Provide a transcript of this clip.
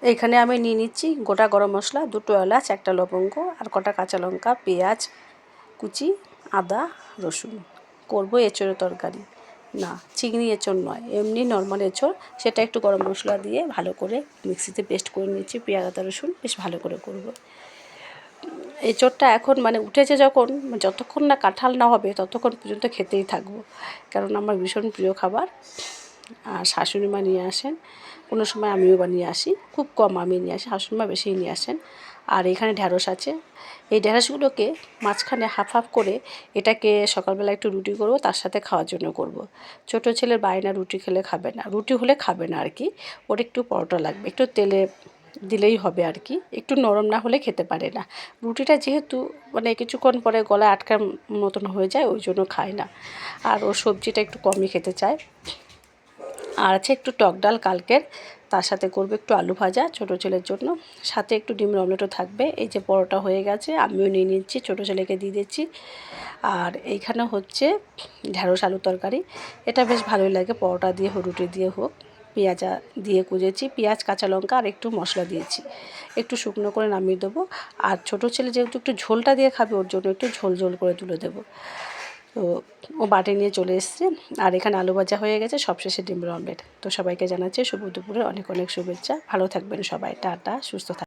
এইখানে আমি নিয়ে নিচ্ছি গোটা গরম মশলা, 2টো এলাচ, 1টা লবঙ্গ আর কটা কাঁচা লঙ্কা, পেঁয়াজ কুচি, আদা রসুন। করবো এঁচোড়ের তরকারি, না চিংড়ি এঁচোড় নয়, এমনি নর্মাল এঁচোড়। সেটা একটু গরম মশলা দিয়ে ভালো করে মিক্সিতে পেস্ট করে নিচ্ছি, পেঁয়াজ আদা রসুন বেশ ভালো করে করব। এঁচোড়টা এখন মানে উঠেছে যখন, যতক্ষণ না কাঁঠাল না হবে ততক্ষণ পর্যন্ত খেতেই থাকবো, কারণ আমার ভীষণ প্রিয় খাবার। আর শাশুড়ি মা নিয়ে আসেন, কোনো সময় আমিও বানিয়ে আসি, খুব কম আমি নিয়ে আসি, শাশুড়ি মা বেশিই নিয়ে আসেন। আর এখানে ঢ্যাঁড়স আছে, এই ঢ্যাঁড়সগুলোকে মাঝখানে হাফ হাফ করে এটাকে সকালবেলা একটু রুটি করবো, তার সাথে খাওয়ার জন্য করব। ছোটো ছেলের বায়না, রুটি খেলে খাবে না, রুটি হলে খাবে না আর কি, ওর একটু পরোটা লাগবে, একটু তেলে দিলেই হবে আর কি, একটু নরম না হলে খেতে পারে না। রুটিটা যেহেতু মানে কিছুক্ষণ পরে গলায় আটকার মতন হয়ে যায়, ওই জন্য খায় না। আর ও সবজিটা একটু কমই খেতে চায়। আর আছে একটু টক ডাল কালকের, তার সাথে করবো একটু আলু ভাজা ছোটো ছেলের জন্য, সাথে একটু ডিমের অমলেটও থাকবে। এই যে পরোটা হয়ে গেছে, আমিও নিয়ে নিচ্ছি, ছোটো ছেলেকে দিয়ে দিচ্ছি। আর এইখানে হচ্ছে ঢ্যাঁড়স আলু তরকারি, এটা বেশ ভালোই লাগে, পরোটা দিয়ে হোক রুটি দিয়ে হোক। পেঁয়াজ দিয়ে কুচেছি, পেঁয়াজ কাঁচা লঙ্কা আর একটু মশলা দিয়েছি, একটু শুকনো করে নামিয়ে দেবো। আর ছোটো ছেলে যেহেতু একটু ঝোলটা দিয়ে খাবে, ওর জন্য একটু ঝোল ঝোল করে তুলে দেবো। তো ও বাটি নিয়ে চলে এসছে। আর এখানে আলু ভাজা হয়ে গেছে, সবশেষে ডিমের অমলেট। তো সবাইকে জানাচ্ছি শুভ দুপুরে অনেক অনেক শুভেচ্ছা, ভালো থাকবেন সবাই, টাটা, সুস্থ থাকবেন।